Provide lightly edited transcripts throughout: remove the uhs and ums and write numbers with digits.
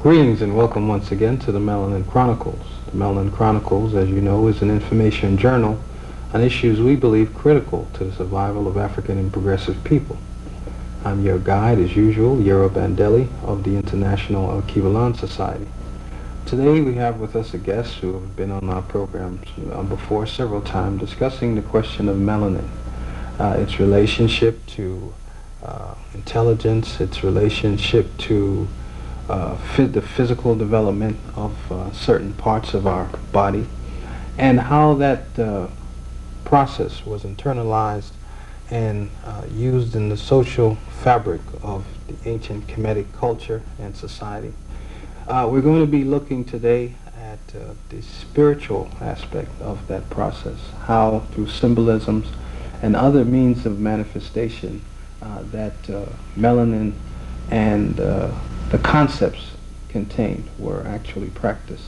Greetings and welcome once again to the Melanin Chronicles. The Melanin Chronicles, as you know, is an information journal on issues we believe critical to the survival of African and progressive people. I'm your guide, as usual, Yero Bandeli of the International Al-Kivalan Society. Today we have with us a guest who have been on our programs before several times discussing the question of melanin, its relationship to intelligence, its relationship to the physical development of certain parts of our body, and how that process was internalized and used in the social fabric of the ancient Kemetic culture and society. We're going to be looking today at the spiritual aspect of that process, how through symbolisms and other means of manifestation that melanin and the concepts contained were actually practiced.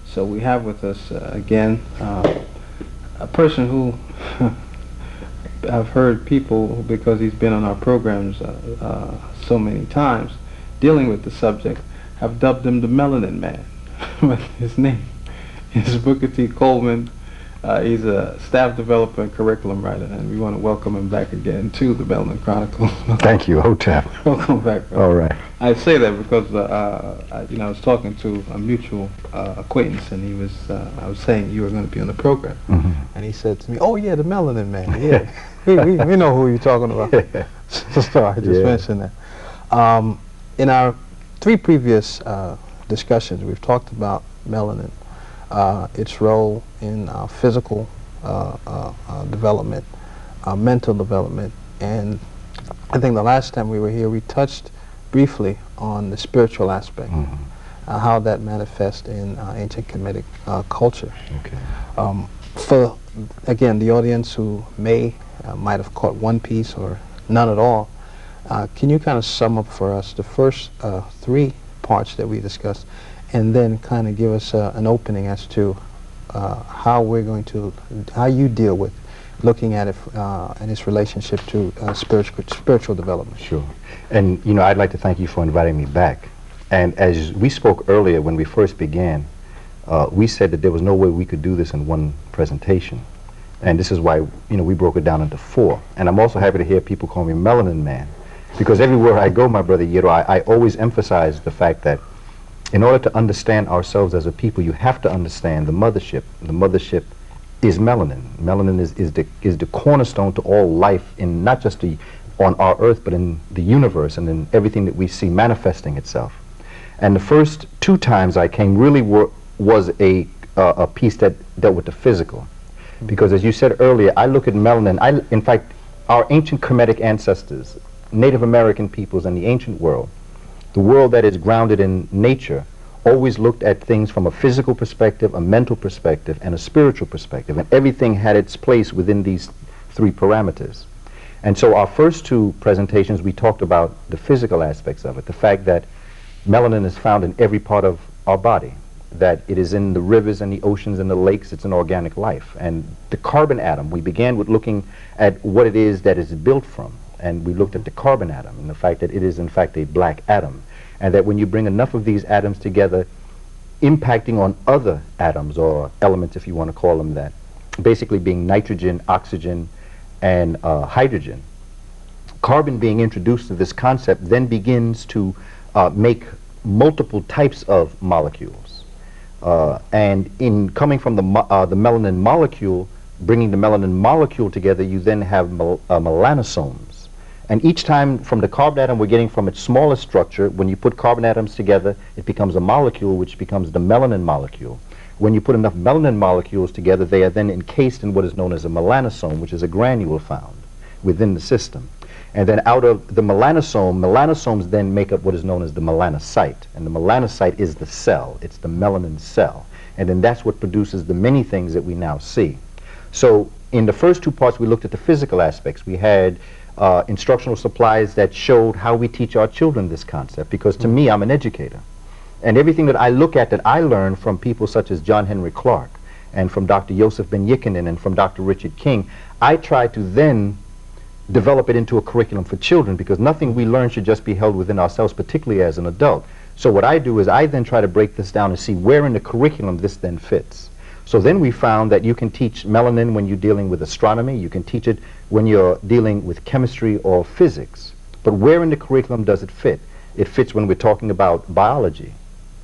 So we have with us again a person who I've heard people, because he's been on our programs so many times dealing with the subject, have dubbed him the Melanin Man. But his name is Booker T. Coleman. He's a staff developer and curriculum writer, and we want to welcome him back again to the Melanin Chronicles. Thank you, Hotep. Welcome back, brother. All right. I say that because I was talking to a mutual acquaintance, and he was I was saying you were going to be on the program, and he said to me, "Oh yeah, the Melanin Man. Yeah, we know who you're talking about." So I just mentioned that. In our three previous discussions, we've talked about melanin, its role in physical development, mental development, and I think the last time we were here we touched briefly on the spiritual aspect, how that manifests in ancient Kemetic culture. Okay. For, again, the audience who might have caught one piece or none at all, can you kind of sum up for us the first three parts that we discussed, and then kind of give us an opening as to how you deal with looking at it and its relationship to spiritual development. Sure. And I'd like to thank you for inviting me back. And as we spoke earlier when we first began, we said that there was no way we could do this in one presentation. And this is why we broke it down into four. And I'm also happy to hear people call me Melanin Man, because everywhere I go, my brother Yero, I always emphasize the fact that in order to understand ourselves as a people, you have to understand the mothership. The mothership is melanin. Melanin is the cornerstone to all life, in not just on our earth, but in the universe and in everything that we see manifesting itself. And the first two times I came really was a piece that dealt with the physical. Because as you said earlier, I look at melanin, in fact, our ancient Kemetic ancestors, Native American peoples in the ancient world, the world that is grounded in nature, always looked at things from a physical perspective, a mental perspective, and a spiritual perspective, and everything had its place within these three parameters. And so our first two presentations, we talked about the physical aspects of it, the fact that melanin is found in every part of our body, that it is in the rivers and the oceans and the lakes, it's an organic life. And the carbon atom, we began with looking at what it is that it's built from, and we looked at the carbon atom and the fact that it is in fact a black atom, and that when you bring enough of these atoms together, impacting on other atoms or elements, if you want to call them that, basically being nitrogen, oxygen, and hydrogen, carbon being introduced to this concept then begins to make multiple types of molecules. And in coming from the melanin molecule, bringing the melanin molecule together, you then have melanosomes. And each time from the carbon atom, we're getting from its smallest structure. When you put carbon atoms together, it becomes a molecule, which becomes the melanin molecule. When you put enough melanin molecules together, they are then encased in what is known as a melanosome, which is a granule found within the system. And then out of the melanosomes then make up what is known as the melanocyte. And the melanocyte is the cell. It's the melanin cell. And then that's what produces the many things that we now see. So in the first two parts, we looked at the physical aspects. We had instructional supplies that showed how we teach our children this concept, because to me, I'm an educator. And everything that I look at that I learn from people such as John Henry Clark and from Dr. Joseph Ben Yikkinen and from Dr. Richard King, I try to then develop it into a curriculum for children, because nothing we learn should just be held within ourselves, particularly as an adult. So what I do is I then try to break this down and see where in the curriculum this then fits. So then we found that you can teach melanin when you're dealing with astronomy, you can teach it when you're dealing with chemistry or physics. But where in the curriculum does it fit? It fits when we're talking about biology,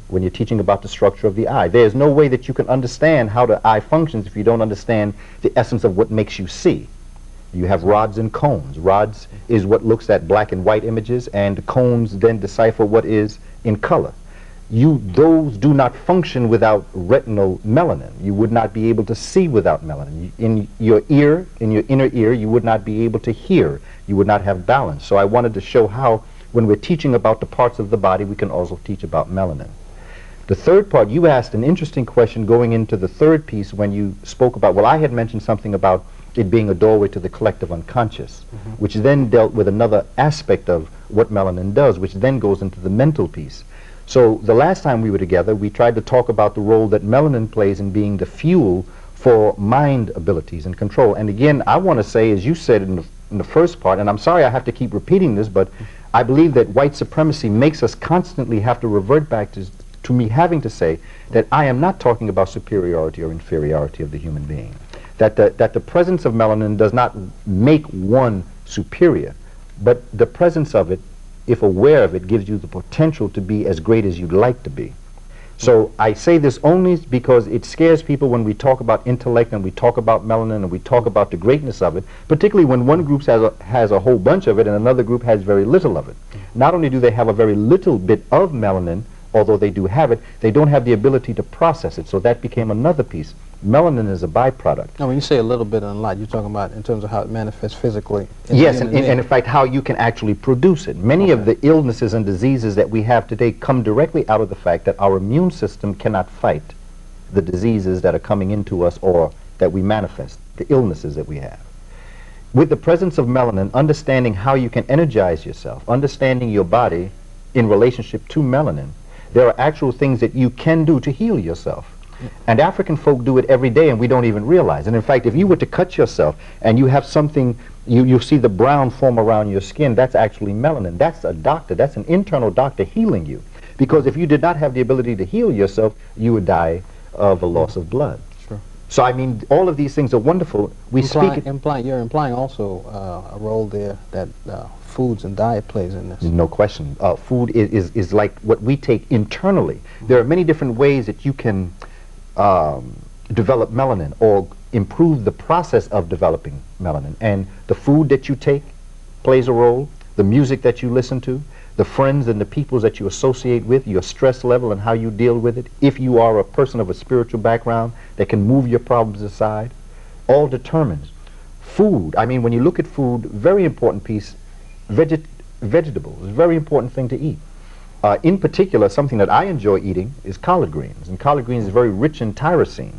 when you're teaching about the structure of the eye. There's no way that you can understand how the eye functions if you don't understand the essence of what makes you see. You have rods and cones. Rods is what looks at black and white images, and cones then decipher what is in color. Those do not function without retinal melanin. You would not be able to see without melanin. In your ear, in your inner ear, you would not be able to hear. You would not have balance. So I wanted to show how, when we're teaching about the parts of the body, we can also teach about melanin. The third part, you asked an interesting question going into the third piece when you spoke about, well, I had mentioned something about it being a doorway to the collective unconscious, which then dealt with another aspect of what melanin does, which then goes into the mental piece. So the last time we were together, we tried to talk about the role that melanin plays in being the fuel for mind abilities and control. And again, I want to say, as you said in the first part, and I'm sorry I have to keep repeating this, but I believe that white supremacy makes us constantly have to revert back to me having to say that I am not talking about superiority or inferiority of the human being. That the presence of melanin does not make one superior, but the presence of it, if aware of it, gives you the potential to be as great as you'd like to be. So I say this only because it scares people when we talk about intellect and we talk about melanin and we talk about the greatness of it, particularly when one group has a whole bunch of it and another group has very little of it. Not only do they have a very little bit of melanin, although they do have it, they don't have the ability to process it. So that became another piece. Melanin is a byproduct. Now, when you say a little bit and a lot, you're talking about in terms of how it manifests physically. Yes, and in fact, how you can actually produce it. Many of the illnesses and diseases that we have today come directly out of the fact that our immune system cannot fight the diseases that are coming into us or that we manifest, the illnesses that we have. With the presence of melanin, understanding how you can energize yourself, understanding your body in relationship to melanin, there are actual things that you can do to heal yourself. And African folk do it every day and we don't even realize. And in fact, if you were to cut yourself and you have something, you see the brown form around your skin, that's actually melanin. That's a doctor, that's an internal doctor healing you. Because if you did not have the ability to heal yourself, you would die of a loss of blood. Sure. So I mean, all of these things are wonderful. You're implying also a role there that foods and diet plays in this. No question. Food is like what we take internally. There are many different ways that you can develop melanin or improve the process of developing melanin. And the food that you take plays a role, the music that you listen to, the friends and the people that you associate with, your stress level and how you deal with it. If you are a person of a spiritual background that can move your problems aside, all determines. Food, I mean, when you look at food, very important piece, vegetables, very important thing to eat. In particular, something that I enjoy eating is collard greens, and collard greens is very rich in tyrosine.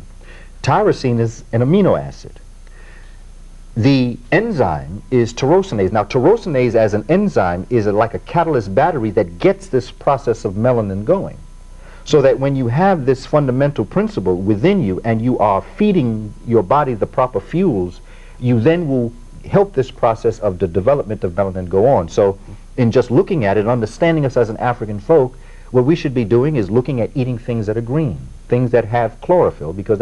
Tyrosine is an amino acid. The enzyme is tyrosinase. Now, tyrosinase as an enzyme is like a catalyst battery that gets this process of melanin going. So that when you have this fundamental principle within you and you are feeding your body the proper fuels, you then will help this process of the development of melanin go on. So in just looking at it, understanding us as an African folk, what we should be doing is looking at eating things that are green, things that have chlorophyll, because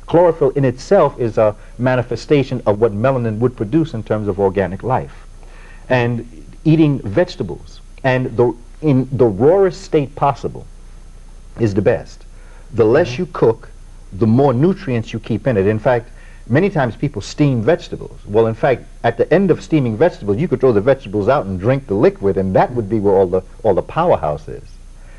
chlorophyll in itself is a manifestation of what melanin would produce in terms of organic life. And eating vegetables, and in the rawest state possible is the best. The less you cook, the more nutrients you keep in it. In fact, many times people steam vegetables. Well, in fact, at the end of steaming vegetables, you could throw the vegetables out and drink the liquid, and that would be where all the powerhouse is.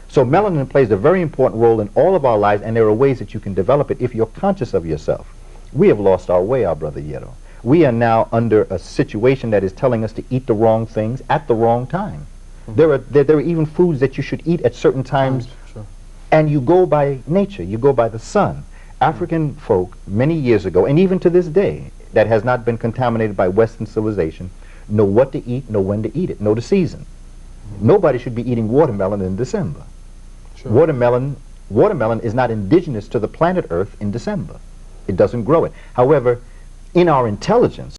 So melanin plays a very important role in all of our lives, and there are ways that you can develop it if you're conscious of yourself. We have lost our way, our brother Yero. We are now under a situation that is telling us to eat the wrong things at the wrong time. There are even foods that you should eat at certain times, and you go by nature, you go by the sun. African folk, many years ago, and even to this day, that has not been contaminated by Western civilization, know what to eat, know when to eat it, know the season. Nobody should be eating watermelon in December. Sure. Watermelon is not indigenous to the planet Earth in December. It doesn't grow it. However, in our intelligence,